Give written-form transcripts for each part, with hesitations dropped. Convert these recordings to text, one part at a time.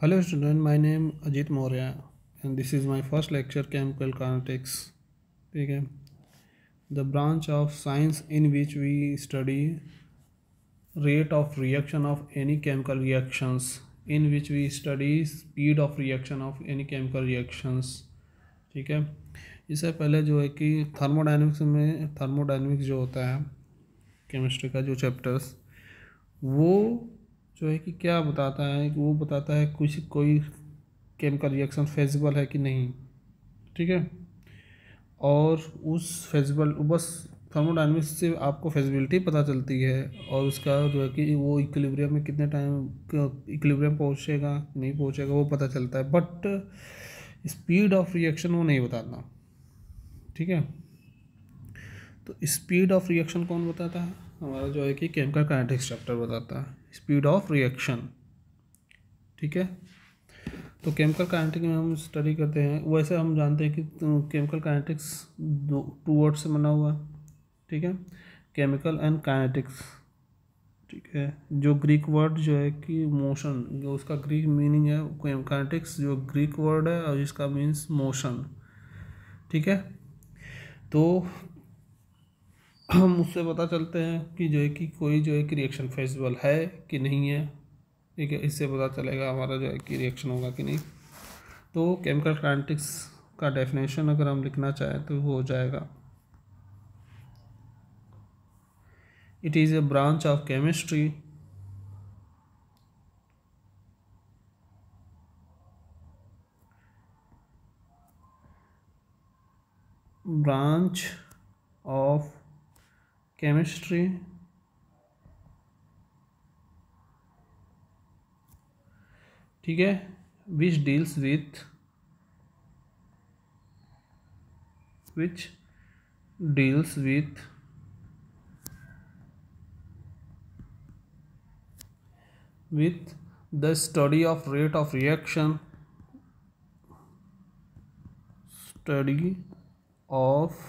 Hello student, my name Ajit Maurya and this is my first lecture chemical kinetics. ठीक है, the branch of science in which we study rate of reaction of any chemical reactions, in which we study speed of reaction of any chemical reactions. ठीक है, इससे पहले जो है कि thermodynamics जो होता है केमिस्ट्री का जो चैप्टर्स, वो जो है कि क्या बताता है कि वो बताता है कुछ कोई केमिकल रिएक्शन फेजिबल है कि नहीं। ठीक है, और उस फेजिबल बस थर्मोडायनेमिक्स से आपको फेजिबिलिटी पता चलती है और उसका जो है कि वो इक्विलिब्रियम में कितने टाइम इक्विलिब्रियम पहुंचेगा नहीं पहुंचेगा वो पता चलता है, बट स्पीड ऑफ रिएक्शन वो नहीं बताता। ठीक है, तो स्पीड ऑफ रिएक्शन कौन बताता है? हमारा जो है कि केमिकल काइनेटिक्स चैप्टर बताता है स्पीड ऑफ रिएक्शन। ठीक है, तो केमिकल काइनेटिक्स में हम स्टडी करते हैं, वैसे हम जानते हैं कि केमिकल काइनेटिक्स टू वर्ड से बना हुआ है। ठीक है, केमिकल एंड काइनेटिक्स। ठीक है, जो ग्रीक वर्ड जो है कि मोशन, जो उसका ग्रीक मीनिंग है, काइनेटिक्स जो ग्रीक वर्ड है और इसका मीन्स मोशन। ठीक है, तो हम उससे पता चलते हैं कि जो है कि कोई जो है कि रिएक्शन फेजिबल है कि नहीं है। ठीक है, इससे पता चलेगा हमारा जो है कि रिएक्शन होगा कि नहीं। तो केमिकल काइनेटिक्स का डेफिनेशन अगर हम लिखना चाहें तो वो हो जाएगा, it is a branch of chemistry branch of chemistry ठीक है, which deals with which deals with the study of rate of reaction, study of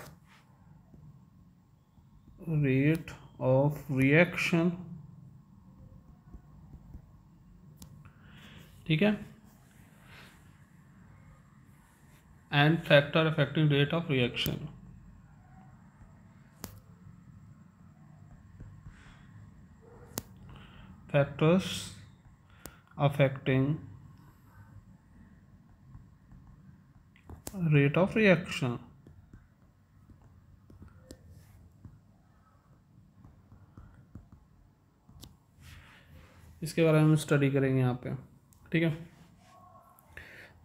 rate of reaction। ठीक है, and factor affecting rate of reaction। factors affecting rate of reaction। इसके बारे में study करेंगे यहाँ पे। ठीक है,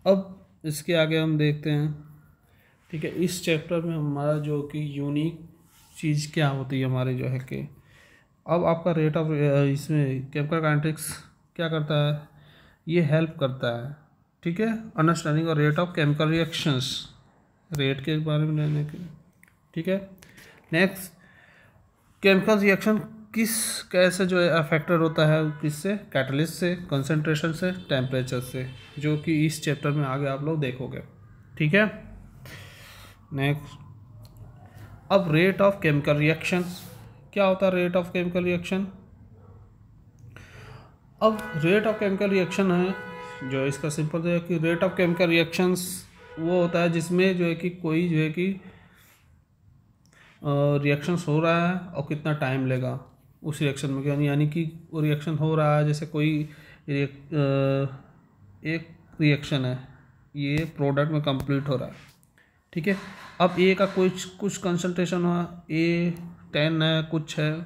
अब इसके आगे हम देखते हैं। ठीक है, इस चैप्टर में हमारा जो कि यूनिक चीज़ क्या होती है हमारे जो है कि अब आपका रेट ऑफ इसमें केमिकल काइनेटिक्स क्या करता है, ये हेल्प करता है। ठीक है, अंडरस्टैंडिंग और rate of chemical reactions, rate के बारे में लेने के। ठीक है, नेक्स्ट, केमिकल रिएक्शन किस कैसे जो है अफेक्टेड होता है, किससे? कैटलिस्ट से, कंसंट्रेशन से, टेम्परेचर से, जो कि इस चैप्टर में आगे आप लोग देखोगे। ठीक है, नेक्स्ट, अब रेट ऑफ केमिकल रिएक्शन क्या होता है? रेट ऑफ केमिकल रिएक्शन, अब रेट ऑफ केमिकल रिएक्शन है जो इसका सिंपल है कि रेट ऑफ केमिकल रिएक्शंस वो होता है जिसमें जो है कि कोई जो है कि रिएक्शंस हो रहा है और कितना टाइम लेगा उस रिएक्शन में, यानी कि वो रिएक्शन हो रहा है, जैसे कोई एक रिएक्शन है, ये प्रोडक्ट में कंप्लीट हो रहा है। ठीक है, अब ए का कुछ कंसंट्रेशन हुआ, ए 10 है कुछ है।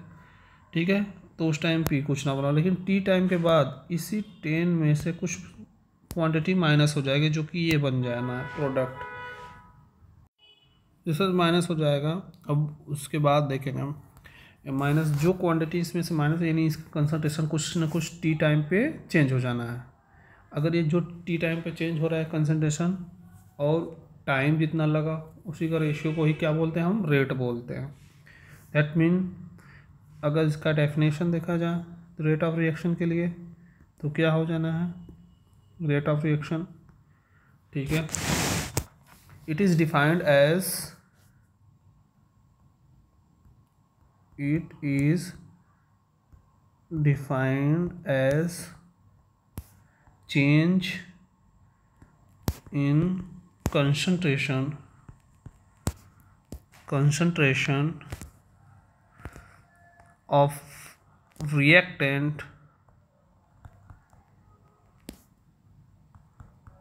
ठीक है, तो उस टाइम पी कुछ ना बना, लेकिन टी टाइम के बाद इसी 10 में से कुछ क्वांटिटी माइनस हो जाएगी जो कि ये बन जाना प्रोडक्ट, जैसे माइनस हो जाएगा। अब उसके बाद देखेंगे हम माइनस जो क्वांटिटी इसमें से माइनस, यानी इसका कंसंट्रेशन कुछ ना कुछ टी टाइम पे चेंज हो जाना है। अगर ये जो टी टाइम पे चेंज हो रहा है कंसंट्रेशन और टाइम जितना लगा, उसी का रेशियो को ही क्या बोलते हैं? हम रेट बोलते हैं। दैट मीन अगर इसका डेफिनेशन देखा जाए तो रेट ऑफ रिएक्शन के लिए तो क्या हो जाना है? रेट ऑफ रिएक्शन, ठीक है, it is defined as, it is defined as change in concentration of reactant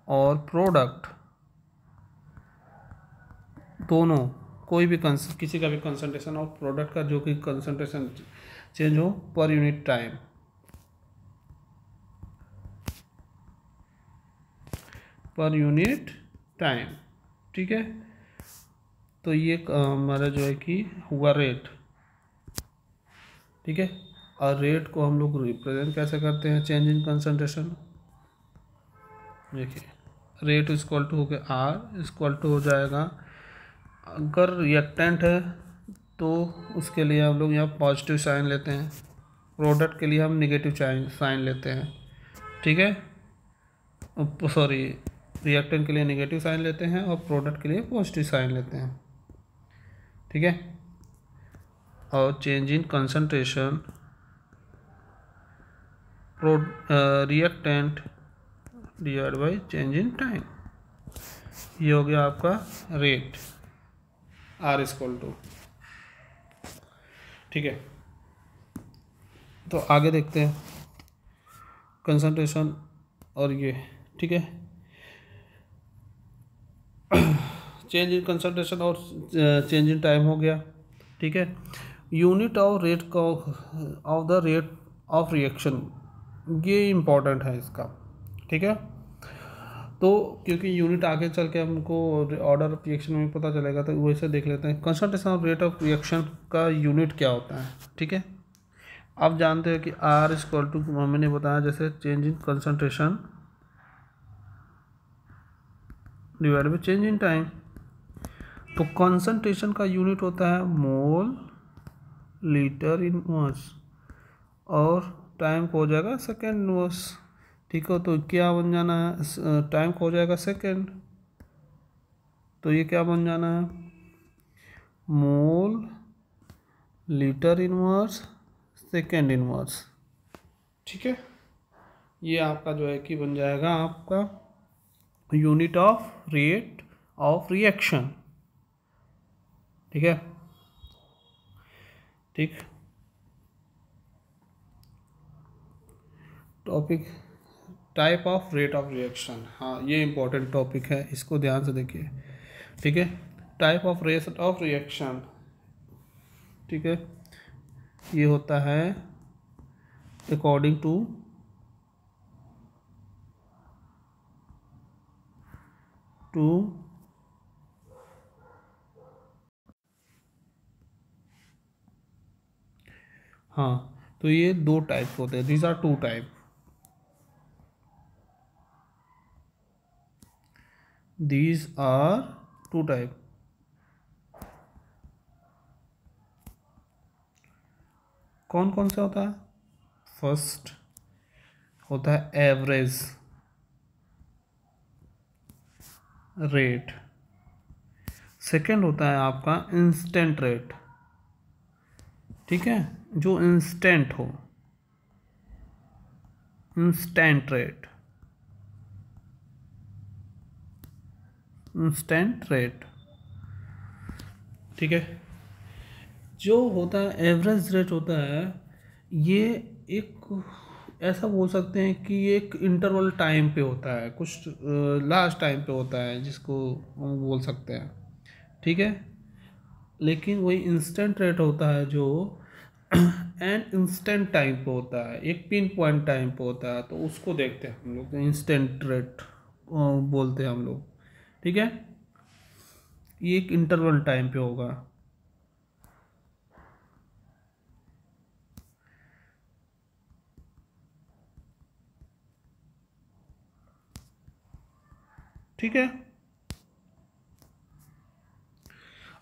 और प्रोडक्ट दोनों, कोई भी किसी का भी कंसंट्रेशन और प्रोडक्ट का जो कि कंसंट्रेशन चेंज हो पर यूनिट टाइम, ठीक है। तो ये हमारा जो है कि हुआ रेट, ठीक है। और रेट को हम लोग रिप्रेजेंट कैसे करते हैं, चेंज इन कंसंट्रेशन। देखिए रेट इक्वल टू हो गया आर, इक्वल टू हो जाएगा, अगर रिएक्टेंट है तो उसके लिए हम लोग यहाँ पॉजिटिव साइन लेते हैं, प्रोडक्ट के लिए हम निगेटिव साइन लेते हैं, ठीक है। सॉरी, रिएक्टेंट के लिए निगेटिव साइन लेते हैं और प्रोडक्ट के लिए पॉजिटिव साइन लेते हैं, ठीक है। और change in concentration reactant divide by change in time, ये हो गया आपका रेट आर इक्वल टू, ठीक है। तो आगे देखते हैं कंसंट्रेशन और ये, ठीक है। चेंज इन कंसंट्रेशन और चेंज इन टाइम हो गया, ठीक है। Unit of rate of the rate of reaction, ये इम्पोर्टेंट है इसका, ठीक है। तो क्योंकि यूनिट आगे चल के हमको ऑर्डर ऑफ रिएक्शन में पता चलेगा, तो वैसे देख लेते हैं concentration of rate of reaction का यूनिट क्या होता है, ठीक है। आप जानते हैं कि आर इक्वल टू, मैंने बताया जैसे change in concentration divide by change in time. तो कंसंट्रेशन का यूनिट होता है मोल लीटर इनवर्स और टाइम को हो जाएगा सेकेंड इनवर्स, ठीक है। तो क्या बन जाना है, टाइम को हो जाएगा सेकेंड, तो ये क्या बन जाना है, mole litre inverse second inverse, ठीक है। ये आपका जो है कि बन जाएगा आपका unit of rate of reaction, ठीक है, ठीक। Topic type of rate of reaction, हाँ ये इंपॉर्टेंट टॉपिक है, इसको ध्यान से देखिए, ठीक है। Type of rate of reaction, ठीक है, ये होता है अकॉर्डिंग टू हाँ, तो ये दो टाइप होते हैं, these are two type, these are two type। कौन कौन सा होता है, फर्स्ट होता है एवरेज रेट, सेकंड होता है आपका इंस्टेंट रेट, ठीक है, जो इंस्टेंट हो, इंस्टेंट रेट, इंस्टेंट रेट, ठीक है। जो होता है एवरेज रेट होता है, ये एक ऐसा बोल सकते हैं कि एक इंटरवल टाइम पे होता है, कुछ लास्ट टाइम पे होता है जिसको हम बोल सकते हैं, ठीक है। लेकिन वही इंस्टेंट रेट होता है जो एंड इंस्टेंट टाइम पे होता है, एक पिन पॉइंट टाइम पे होता है, तो उसको देखते हैं हम लोग, इंस्टेंट रेट बोलते हैं हम लोग, ठीक है। ये एक इंटरवल टाइम पे होगा, ठीक है।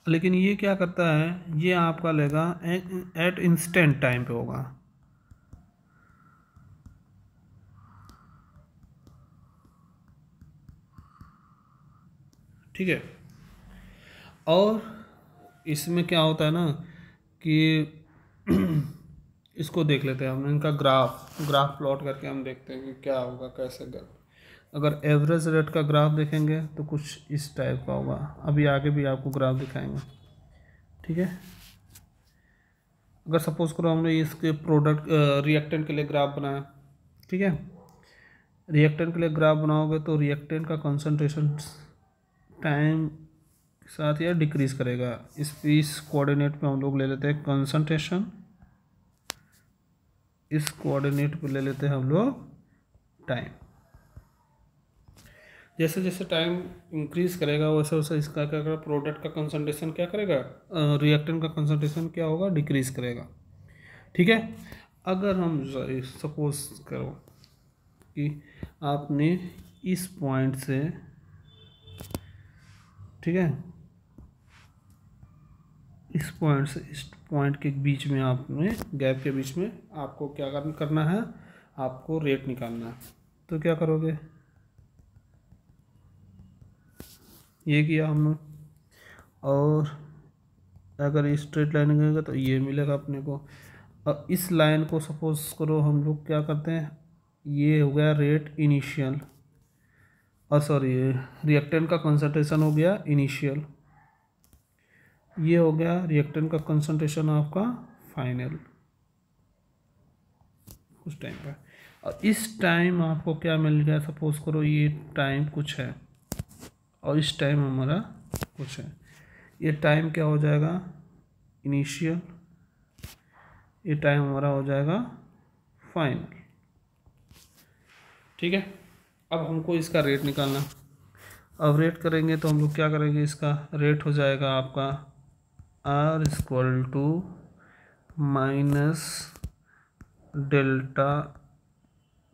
लेकिन ये क्या करता है, ये आपका लेगा एट इंस्टेंट टाइम पे होगा, ठीक है। और इसमें क्या होता है ना कि इसको देख लेते हैं हम, इनका ग्राफ प्लॉट करके हम देखते हैं कि क्या होगा, कैसे अगर एवरेज रेट का ग्राफ देखेंगे तो कुछ इस टाइप का होगा। अभी आगे भी आपको ग्राफ दिखाएंगे, ठीक है। अगर सपोज करो हमने इसके प्रोडक्ट रिएक्टेंट के लिए ग्राफ बनाया, ठीक है। रिएक्टेंट के लिए ग्राफ बनाओगे तो रिएक्टेंट का कंसंट्रेशन टाइम के साथ यह डिक्रीज करेगा। इस कोऑर्डिनेट पे हम लोग ले लेते हैं कंसंट्रेशन, इस कोऑर्डिनेट पे ले लेते हैं हम लोग टाइम। जैसे जैसे टाइम इंक्रीज करेगा वैसे वैसे इसका क्या करेगा, प्रोडक्ट का कंसंट्रेशन क्या करेगा, रिएक्टेंट का कंसंट्रेशन क्या होगा, डिक्रीज करेगा, ठीक है। अगर हम सपोज करो कि आपने इस पॉइंट से, ठीक है, इस पॉइंट से इस पॉइंट के बीच में आपने गैप के बीच में आपको क्या करना है, आपको रेट निकालना है। तो क्या करोगे, ये किया हमने, और अगर स्ट्रेट लाइन करेंगे तो ये मिलेगा अपने को। अब इस लाइन को सपोज करो हम लोग क्या करते हैं, ये हो गया रेट इनिशियल, और सॉरी रिएक्टेंट का कंसंट्रेशन हो गया इनिशियल, ये हो गया रिएक्टेंट का कंसंट्रेशन आपका फाइनल उस टाइम पर। और इस टाइम आपको क्या मिल गया, सपोज करो ये टाइम कुछ है और इस टाइम हमारा कुछ है, ये टाइम क्या हो जाएगा इनिशियल, ये टाइम हमारा हो जाएगा फाइनल, ठीक है। अब हमको इसका रेट निकालना। अब रेट करेंगे तो हम लोग क्या करेंगे, इसका रेट हो जाएगा आपका R equal to minus delta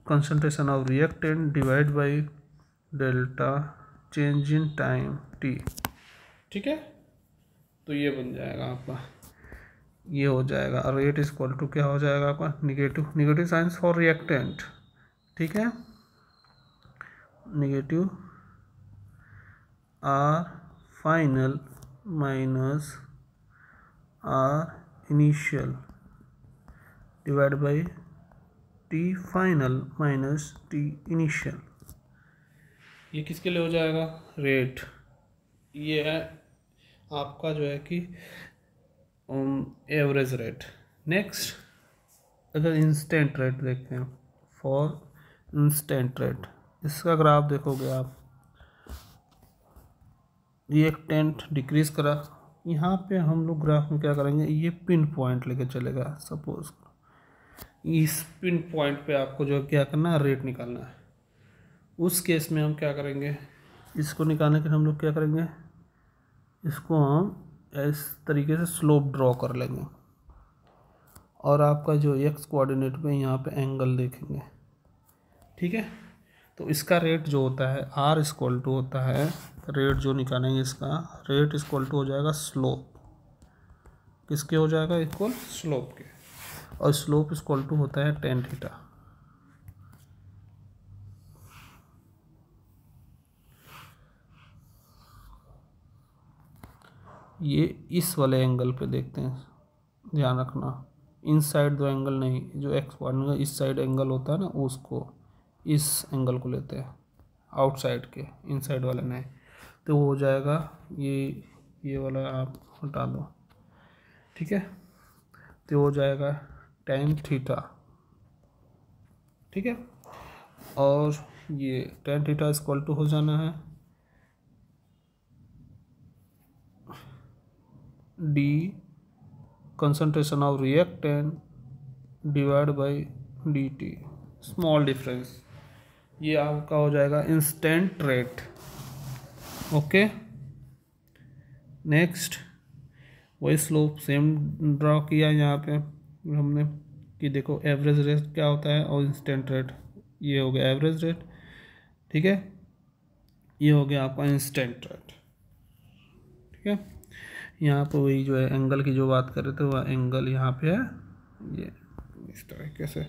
concentration of reactant divide by delta change in time t, ठीक है। तो ये बन जाएगा आपका, ये हो जाएगा रेट इक्वल टू क्या हो जाएगा आपका निगेटिव साइंस फॉर रिएक्टेंट, ठीक है, negative R final minus R initial divide by T final minus T initial. ये किसके लिए हो जाएगा, रेट। ये है आपका जो है कि एवरेज रेट। नेक्स्ट अगर इंस्टेंट रेट देखते हैं, फॉर इंस्टेंट रेट, इसका ग्राफ देखोगे आप, रिएक्टेंट डिक्रीज करा, यहाँ पे हम लोग ग्राफ में क्या करेंगे, ये पिन पॉइंट लेके चलेगा। सपोज इस पिन पॉइंट पे आपको जो क्या करना है, रेट निकालना है। उस केस में हम क्या करेंगे, इसको निकालने के लिए हम लोग क्या करेंगे, इसको हम इस तरीके से स्लोप ड्रॉ कर लेंगे और आपका जो एक्स कोऑर्डिनेट में यहाँ पे एंगल देखेंगे, ठीक है। तो इसका रेट जो होता है R इक्वल टू होता है, रेट जो निकालेंगे इसका रेट इक्वल टू हो जाएगा स्लोप, किसके हो जाएगा, इक्वल स्लोप के, और स्लोप इक्वल टू होता है tan थीटा। ये इस वाले एंगल पे देखते हैं, ध्यान रखना इन साइड दो एंगल नहीं, जो एक्स कोऑर्डिनेट इस साइड एंगल होता है ना, उसको इस एंगल को लेते हैं, आउटसाइड के, इन साइड वाला नहीं। तो वो हो जाएगा ये वाला आप हटा दो, ठीक है। तो हो जाएगा tan थीटा, ठीक है। और ये tan थीटा इक्वल टू हो जाना है d concentration of reactant divide by dt, small difference. ये आपका हो जाएगा इंस्टेंट रेट, ओके। नेक्स्ट वही स्लोप सेम ड्रॉ किया यहाँ पे हमने कि देखो एवरेज रेट क्या होता है और इंस्टेंट रेट, ये हो गया एवरेज रेट, ठीक है, ये हो गया आपका इंस्टेंट रेट, ठीक है। यहाँ पर वही जो है एंगल की जो बात कर रहे थे, वह एंगल यहाँ पे है, ये इस तरीके से।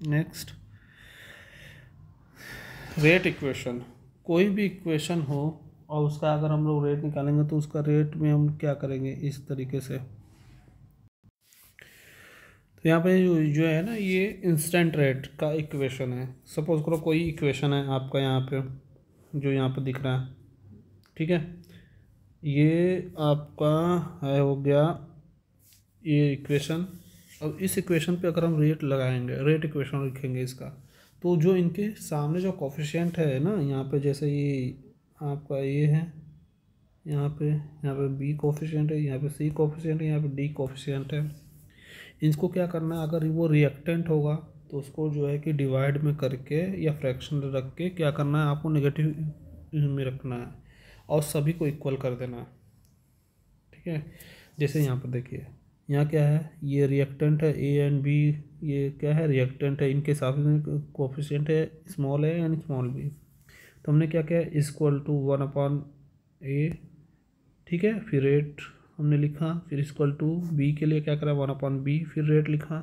नेक्स्ट रेट इक्वेशन, कोई भी इक्वेशन हो और उसका अगर हम लोग रेट निकालेंगे तो उसका रेट में हम क्या करेंगे, इस तरीके से तो यहाँ पे जो है ना, ये इंस्टेंट रेट का इक्वेशन है। सपोज करो कोई इक्वेशन है आपका यहाँ पे, जो यहाँ पे दिख रहा है, ठीक है। ये आपका है, हो गया ये इक्वेशन। अब इस इक्वेशन पे अगर हम रेट लगाएंगे, रेट इक्वेशन लिखेंगे इसका, तो जो इनके सामने जो कोफिशिएंट है ना, यहाँ पे जैसे ये आपका ये है, यहाँ पे बी कोफिशिएंट है, यहाँ पे सी कोफिशिएंट है, यहाँ पे डी कोफिशिएंट है। इसको क्या करना है, अगर वो रिएक्टेंट होगा तो उसको जो है कि डिवाइड में करके या फ्रैक्शन रख के क्या करना है, आपको नेगेटिव में रखना है और सभी को इक्वल कर देना है, ठीक है। जैसे यहाँ पर देखिए, यहाँ क्या है, ये रिएक्टेंट है ए एंड बी, ये क्या है, रिएक्टेंट है, इनके साथ में कोफिशिएंट है small a and small b. तो हमने क्या किया, इक्वल टू 1/a, ठीक है। फिर रेट हमने लिखा, फिर इक्वल टू बी के लिए क्या करा, 1/b, फिर रेट लिखा,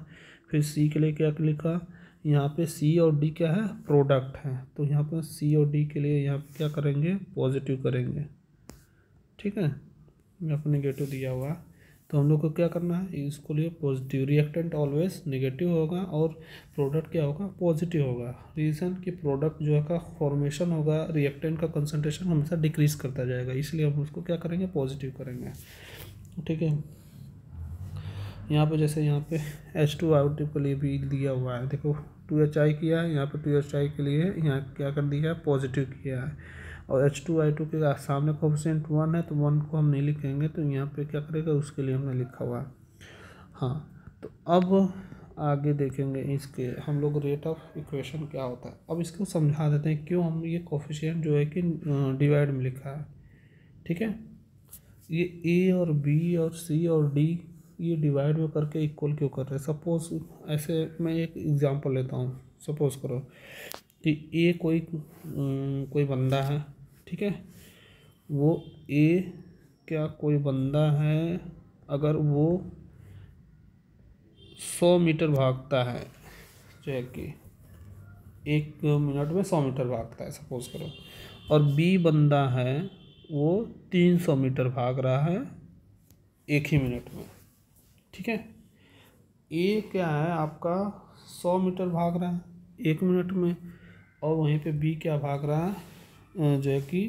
फिर सी के लिए क्या लिखा, यहाँ पे सी और डी क्या है, प्रोडक्ट है, तो यहाँ पर सी और डी के लिए यहाँ पे क्या करेंगे, पॉजिटिव करेंगे, ठीक है। यहाँ पर नेगेटिव दिया हुआ, तो हम लोग को क्या करना है, इसको लिए पॉजिटिव। रिएक्टेंट ऑलवेज नेगेटिव होगा और प्रोडक्ट क्या होगा, पॉजिटिव होगा। रीज़न कि प्रोडक्ट जो है का फॉर्मेशन होगा, रिएक्टेंट का कंसंट्रेशन हमेशा डिक्रीज करता जाएगा, इसलिए हम उसको क्या करेंगे, पॉजिटिव करेंगे, ठीक है। यहाँ पे जैसे यहाँ पे H2O2 के लिए भी दिया हुआ है, देखो 2HI किया है, यहाँ पे 2HI के लिए यहाँ क्या कर दिया है, पॉजिटिव किया है। और H2I2 के सामने कोफिशिएंट 1 है, तो 1 को हम नहीं लिखेंगे, तो यहाँ पे क्या करेगा, उसके लिए हमने लिखा हुआ है। हाँ, तो अब आगे देखेंगे इसके हम लोग, रेट ऑफ इक्वेशन क्या होता है। अब इसको समझा देते हैं क्यों हम ये कोफिशिएंट जो है कि डिवाइड में लिखा है, ठीक है। ये ए और बी और सी और डी ये डिवाइड में करके इक्वल क्यों कर रहे हैं। सपोज ऐसे मैं एक एग्जांपल लेता हूँ, सपोज करो कि ए कोई बंदा है, ठीक है। वो ए क्या कोई बंदा है, अगर वो 100 मीटर भागता है, जो है कि 1 मिनट में 100 मीटर भागता है सपोज करो, और बी बंदा है वो 300 मीटर भाग रहा है 1 ही मिनट में, ठीक है। ए क्या है आपका 100 मीटर भाग रहा है 1 मिनट में, और वहीं पे बी क्या भाग रहा है, जो है कि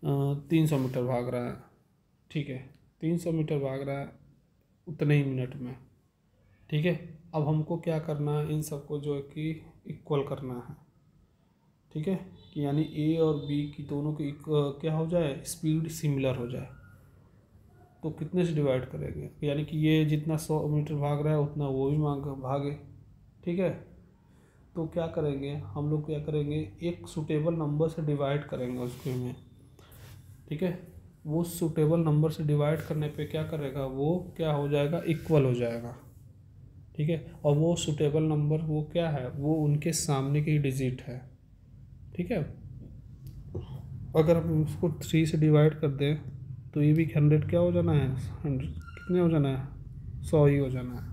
300 मीटर भाग रहा है, ठीक है। 300 मीटर भाग रहा है उतने ही मिनट में, ठीक है। अब हमको क्या करना है, इन सबको जो है कि इक्वल करना है, ठीक है। कि यानी ए और बी की दोनों की क्या हो जाए, स्पीड सिमिलर हो जाए। तो कितने से डिवाइड करेंगे, यानी कि ये जितना 100 मीटर भाग रहा है उतना वो भी भागे, ठीक है। तो क्या करेंगे हम लोग, क्या करेंगे, एक सूटेबल नंबर से डिवाइड करेंगे उसके में, ठीक है। वो सूटेबल नंबर से डिवाइड करने पे क्या करेगा, वो क्या हो जाएगा, इक्वल हो जाएगा, ठीक है। और वो सूटेबल नंबर वो क्या है, वो उनके सामने की डिजिट है, ठीक है। अगर हम उसको 3 से डिवाइड कर दें तो ये भी 100 क्या हो जाना है, 100 कितने हो जाना है, 100 ही हो जाना है,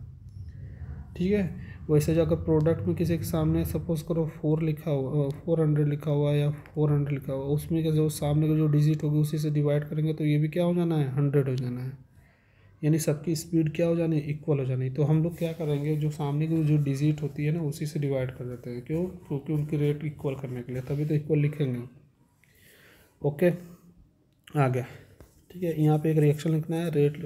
ठीक है। वैसे जो अगर प्रोडक्ट में किसी के सामने सपोज करो 4 लिखा हुआ, 400 लिखा हुआ या 400 लिखा हुआ, उसमें का जो सामने का जो डिजिट होगी उसी से डिवाइड करेंगे तो ये भी क्या हो जाना है, 100 हो जाना है। यानी सबकी स्पीड क्या हो जानी है, इक्वल हो जानी है। तो हम लोग क्या करेंगे, जो सामने की जो डिजिट होती है ना उसी से डिवाइड कर देते हैं, क्यों, क्योंकि उनकी रेट इक्वल करने के लिए, तभी तो इक्वल लिखेंगे, ओके। आगे, ठीक है। यहाँ पे एक रिएक्शन लिखना है, रेट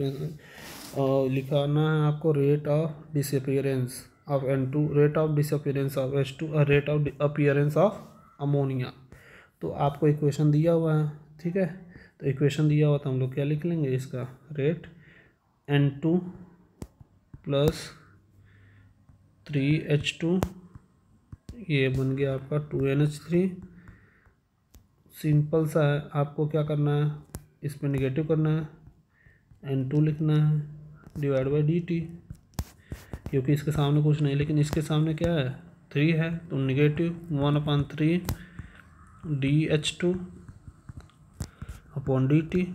लिखाना है आपको, rate of disappearance of N2, rate of disappearance of H2 और rate of appearance of ammonia. तो आपको इक्वेशन दिया हुआ है, ठीक है। तो इक्वेशन दिया हुआ तो हम लोग क्या लिख लेंगे, इसका रेट N2 प्लस 3H2, ये बन गया आपका 2NH3। सिंपल सा है, आपको क्या करना है, इसमें नेगेटिव करना है, N2 लिखना है डिवाइड बाई dt, क्योंकि इसके सामने कुछ नहीं, लेकिन इसके सामने क्या है, 3 है, तो negative 1/3 DH2 upon dt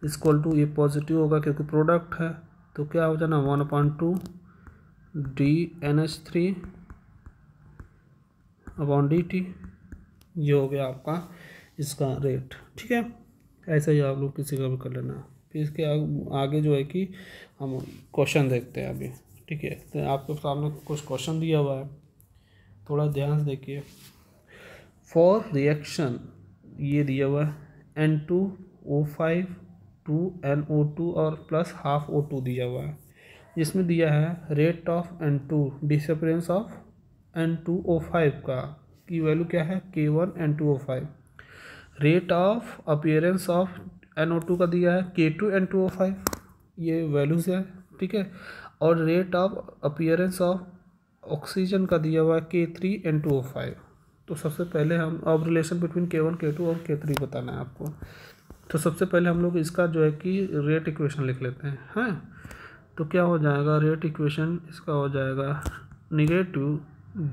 equal to, ये पॉजिटिव होगा क्योंकि प्रोडक्ट है, तो क्या हो जाना 1/2 DNH3 अपॉन dt, ये हो गया आपका इसका रेट, ठीक है। ऐसे ही आप लोग किसी का भी कर लेना। फिर इसके आगे जो है कि हम क्वेश्चन देखते हैं अभी, ठीक है, तो आपके सामने कुछ क्वेश्चन दिया हुआ है, थोड़ा ध्यान से देखिए। फॉर रिएक्शन ये दिया हुआ है N2O5 2NO2 और प्लस हाफ O2 दिया हुआ है, जिसमें दिया है rate of N2 disappearance of N2O5 का की वैल्यू क्या है K1 N2O5, rate of appearance of NO2 का दिया है K2 N2O5, ये वैल्यूज़ है, ठीक है। और rate of appearance of oxygen का दिया हुआ है K3 N2O5। तो सबसे पहले हम अब रिलेशन बिटवीन K1 K2 और K3 बताना है आपको। तो सबसे पहले हम लोग इसका जो है कि रेट इक्वेशन लिख लेते हैं, हाँ। तो क्या हो जाएगा, रेट इक्वेशन इसका हो जाएगा negative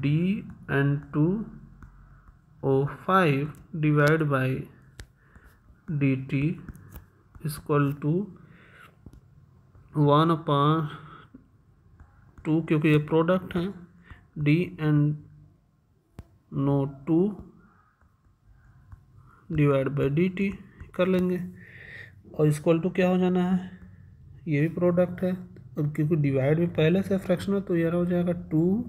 DN2O5 divide by DT equal to 1/2, क्योंकि ये प्रोडक्ट है, DNO2 डिवाइड बाई DT कर लेंगे, और इक्वल टू क्या हो जाना है, ये भी प्रोडक्ट है, अब क्योंकि डिवाइड भी पहले से फ्रैक्शन है तो ये हो जाएगा 2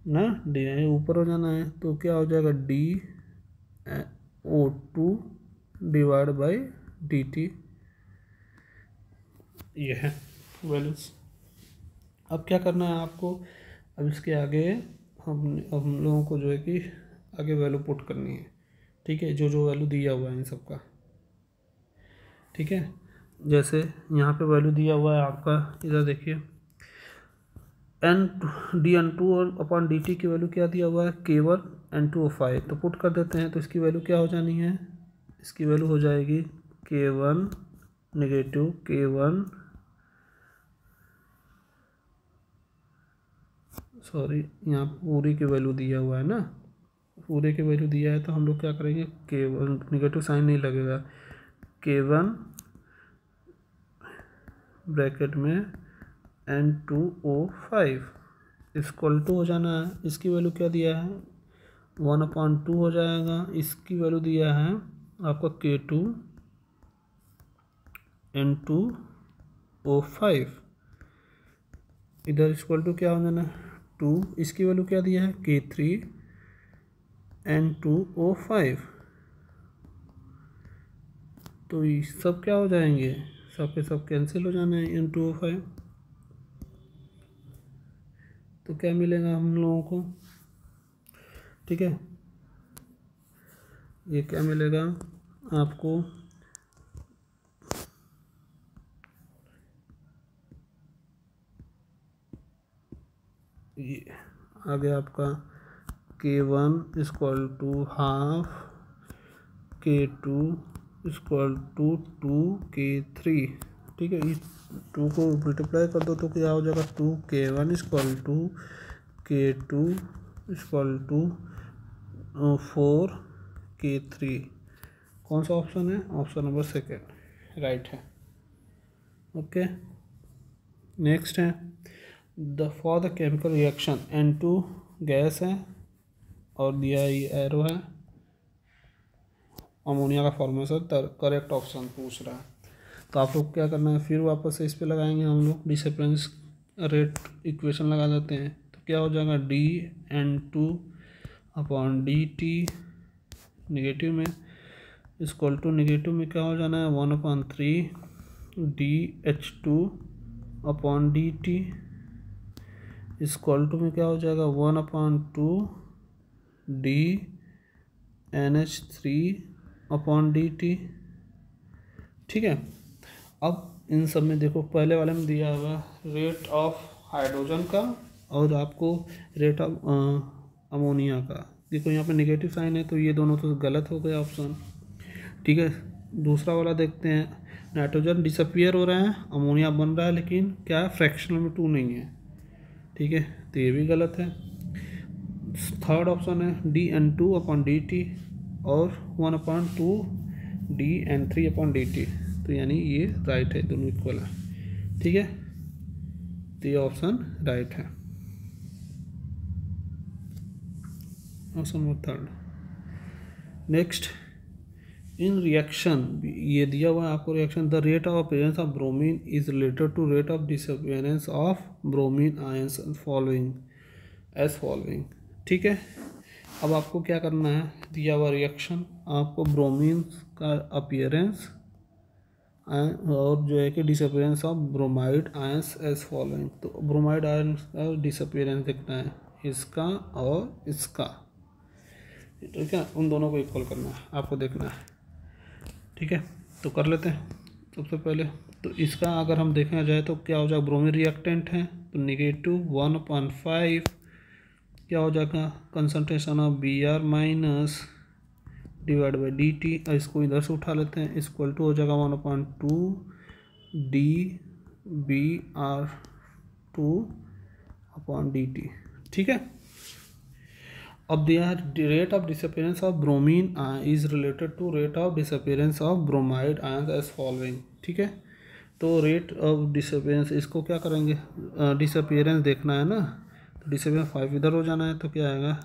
ना, डी ऊपर हो जाना है, तो क्या हो जाएगा DO2 डिवाइड बाई DT, ये है वैल्यूज। अब क्या करना है आपको, अब इसके आगे हम लोगों को जो है कि आगे वैल्यू पुट करनी है, ठीक है, जो जो वैल्यू दिया हुआ है इन सब का, ठीक है। जैसे यहाँ पे वैल्यू दिया हुआ है आपका, इधर देखिए DN2 और अपॉन DT की वैल्यू क्या दिया हुआ है K1 N2O5, तो पुट कर देते हैं, तो इसकी वैल्यू क्या हो जानी है, इसकी वैल्यू हो जाएगी K1 नेगेटिव K1 सॉरी यहाँ पूरी की वैल्यू दिया हुआ है ना, पूरे की वैल्यू दिया है, तो हम लोग क्या करेंगे K1 नेगेटिव साइन नहीं लगेगा, K1 ब्रैकेट में N2O5 इक्वल टू हो जाना है, इसकी वैल्यू क्या दिया है 1/2 हो जाएगा, इसकी वैल्यू दिया है आपका K2 N2O5, इधर इक्वल टू क्या हो जाना 2, इसकी वैल्यू क्या दिया है K3 N2O5, तो ये सब क्या हो जाएंगे, सब के सब कैंसिल हो जाना है N2O5, तो क्या मिलेगा हम लोगों को, ठीक है, ये क्या मिलेगा आपको, ये आ गया आपका K1 equal to half K2 equal to 2K3, ठीक है, इस 2 को मल्टीप्लाई कर दो तो क्या हो जाएगा 2K1 equal to K2 equal to 4K3, कौन सा ऑप्शन है, ऑप्शन नंबर सेकेंड राइट है, ओके। नेक्स्ट है for the chemical reaction N2 gas है और दिया ये एरो है, अमोनिया का फॉर्मेशन, करेक्ट ऑप्शन पूछ रहा है, तो आप लोग क्या करना है, फिर वापस से इस पे लगाएंगे हम लोग डिसअपीयरेंस रेट इक्वेशन लगा देते हैं, तो क्या हो जाएगा DN2 अपॉन DT नेगेटिव में इक्वल टू नेगेटिव में क्या हो जाना है 1/3 DH2 upon DT equal to में क्या हो जाएगा 1/2 DNH3 अपॉन DT, ठीक है। अब इन सब में देखो पहले वाले में दिया हुआ रेट ऑफ हाइड्रोजन का और आपको रेट ऑफ अमोनिया का, देखो यहाँ पे नेगेटिव साइन है तो ये दोनों तो गलत हो गए ऑप्शन, ठीक है। दूसरा वाला देखते हैं, नाइट्रोजन डिसअपियर हो रहा है, अमोनिया बन रहा है, लेकिन क्या है फ्रैक्शनल में 2 नहीं है, ठीक है, तो ये भी गलत है। थर्ड ऑप्शन है DN2 अपॉन DT और 1/2 DN3 अपॉन DT, तो यानी ये राइट है, दोनों इक्वल है, ठीक है, तो ये ऑप्शन राइट है, option number third. Next in reaction ये दिया हुआ है आपको reaction, the rate of appearance of bromine is related to rate of disappearance of bromine ions following as following. ठीक है, अब आपको क्या करना है, दिया हुआ रिएक्शन, आपको ब्रोमीन का अपीयरेंस और जो है कि disappearance of bromide ions as following. तो ब्रोमाइड आयंस का डिसअपीयरेंस देखना है, इसका और इसका, ठीक है, उन दोनों को इक्वल करना है आपको देखना है। ठीक है, तो कर लेते हैं सबसे पहले। तो इसका अगर हम देखा जाए तो क्या हो जाएगा, ब्रोमीन रिएक्टेंट है तो -1/5 क्या हो जाएगा, concentration of Br minus divide by dt, और इसको इधर से उठा लेते हैं, इक्वल टू हो जाएगा 1/2 dBr2/dt। ठीक है, अब दिया rate of disappearance of bromine is related to rate of disappearance of bromide ions as following. ठीक है, तो रेट ऑफ डिसअपीयरेंस, इसको क्या करेंगे, डिसअपीयरेंस देखना है ना, तो डिसअपीयरेंस 5 इधर हो जाना है, तो क्या आएगा,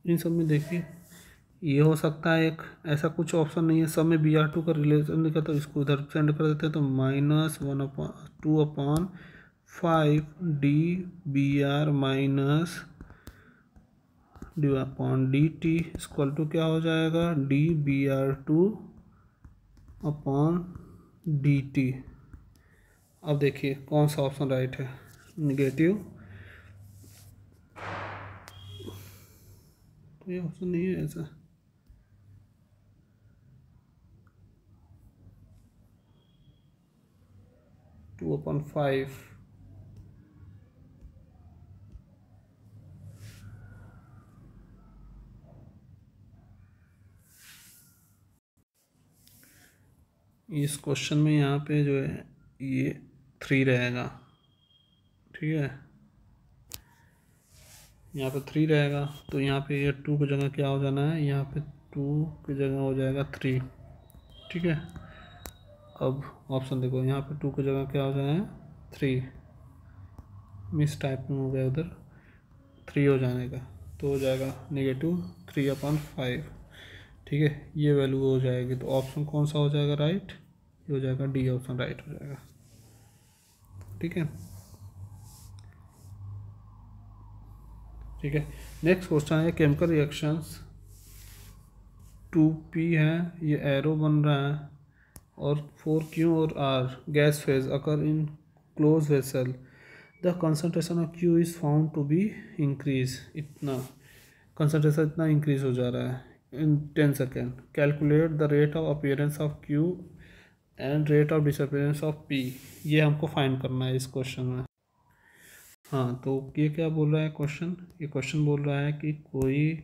इन सब में देखिए ये हो सकता है एक, ऐसा कुछ ऑप्शन नहीं है, सब में Br2 का रिलेशन लिखा, तो इसको इधर सेंड कर देते हैं, तो -1/2/5 dBr minus dt equal to क्या हो जाएगा, dBr2/dt। अब देखिए कौन सा ऑप्शन राइट है, निगेटिव, तो ये ऑप्शन नहीं है ऐसा। टू अपॉन 5 इस क्वेश्चन में यहाँ पे जो है ये 3 रहेगा। ठीक है, यहाँ पे 3 रहेगा, तो यहाँ पे ये 2 की जगह क्या हो जाना है, यहाँ पे 2 की जगह हो जाएगा 3। ठीक है, अब ऑप्शन देखो, यहाँ पे 2 की जगह क्या हो जाना है 3, मिस टाइप में हो गया, उधर 3 हो जाने का, तो हो जाएगा -3/5। ठीक है, ये वैल्यू हो जाएगी, तो ऑप्शन कौन सा हो जाएगा राइट, ये हो जाएगा डी ऑप्शन राइट हो जाएगा। ठीक है, ठीक है, नेक्स्ट क्वेश्चन है केमिकल रिएक्शंस 2p है, ये एरो बन रहा है, और 4q और r gas phase occur in close vessel, the concentration of q is found to be increase, इतना कंसंट्रेशन इतना इंक्रीज हो जा रहा है in 10 second, calculate the rate of appearance of q and rate of disappearance of p, ये हमको find करना है इस क्वेश्चन में। हाँ, तो ये क्या बोल रहा है क्वेश्चन, ये क्वेश्चन बोल रहा है कि कोई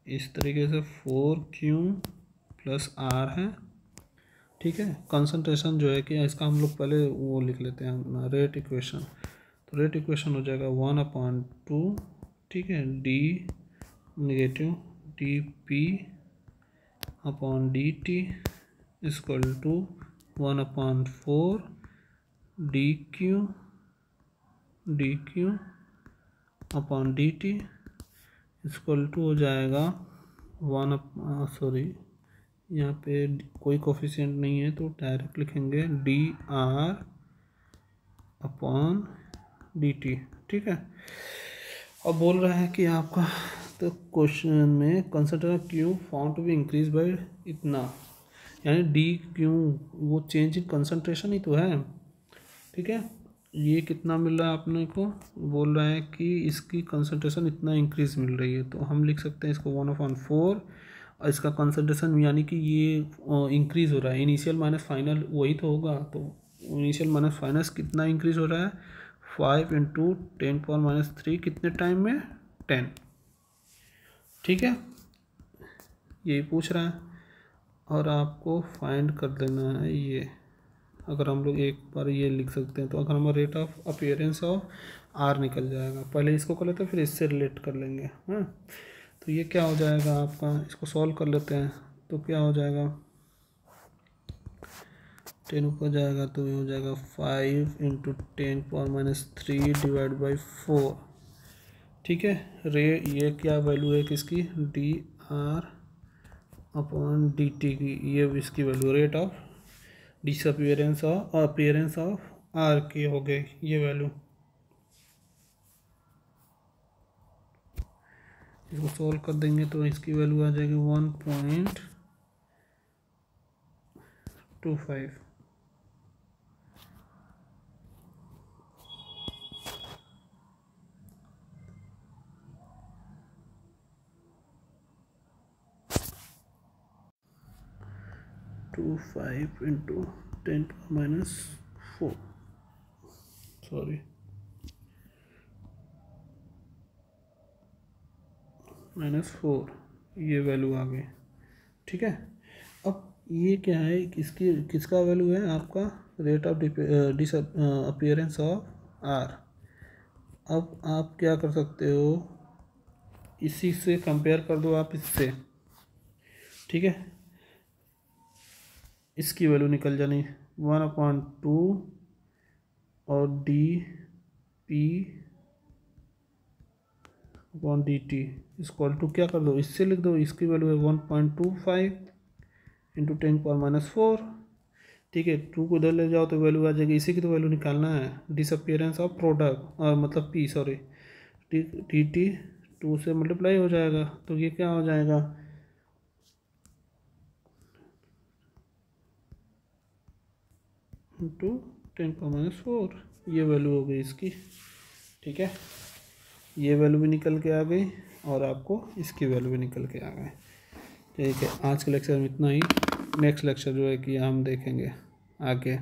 इस तरीके से 4q + r है। ठीक है, कंसंट्रेशन जो है कि इसका हम लोग पहले वो लिख लेते हैं रेट इक्वेशन, तो रेट इक्वेशन हो जाएगा 1/2, ठीक है, d negative dP/dt equal to 1/4 dQ/dt equal to हो जाएगा सॉरी यहाँ पे कोई कोफिशिएंट नहीं है, तो डायरेक्ट लिखेंगे dR/dt। ठीक है, अब बोल रहा है कि आपका, तो क्वेश्चन में concentration q found to be increase by इतना, यानी डी क्यों, वो चेंज इन कंसंट्रेशन ही तो है। ठीक है, ये कितना मिल रहा है अपने को, बोल रहा है कि इसकी कंसंट्रेशन इतना इंक्रीज मिल रही है, तो हम लिख सकते हैं इसको 1/4, और इसका कंसंट्रेशन यानी कि ये इंक्रीज हो रहा है, इनिशियल माइनस फाइनल वही तो होगा, तो इनिशियल माइनस फाइनल कितना इंक्रीज हो रहा है, 5 × 10⁻³ कितने टाइम में, 10। ठीक है, यही पूछ रहा है, और आपको फाइंड कर देना है ये, अगर हम लोग एक बार ये लिख सकते हैं, तो अगर हमारा rate of appearance of r निकल जाएगा, पहले इसको कर लेते हैं फिर इससे रिलेट कर लेंगे। हाँ, तो ये क्या हो जाएगा आपका, इसको सॉल्व कर लेते हैं, तो क्या हो जाएगा, 10 ऊपर जाएगा तो ये हो जाएगा 5 × 10⁻³ डिवाइड बाई 4। ठीक है। ये क्या वैल्यू है किसकी, d r upon d t की, ये इसकी value rate of disappearance of appearance of r की हो गई ये वैल्यू। इसको सॉल्व कर देंगे तो इसकी वैल्यू आ जाएगी 1.25। 25 इंटू 10⁻⁴, सॉरी -4, ये वैल्यू आ गई। ठीक है। अब ये क्या है, किसका वैल्यू है आपका, rate of appearance of r. अब आप क्या कर सकते हो, इसी से कंपेयर कर दो आप इससे। ठीक है, इसकी वैल्यू निकल जानी 1/2 और d p upon d t equal to क्या कर दो, इससे लिख दो, इसकी वैल्यू है 1.25 इंटू 10⁻⁴। ठीक है, 2 को उधर ले जाओ तो वैल्यू आ जाएगी, इसी की तो वैल्यू निकालना है, डिसअपियरेंस ऑफ प्रोडक्ट, और मतलब पी सॉरी टी टी 2 से मल्टीप्लाई हो जाएगा, तो ये क्या हो जाएगा, इंटू 10⁻⁴, ये वैल्यू हो गई इसकी। ठीक है, ये वैल्यू भी निकल के आ गई और आपको इसकी वैल्यू भी निकल के आ गए। ठीक है, आज के लेक्चर में इतना ही। नेक्स्ट लेक्चर जो है कि हम देखेंगे आगे।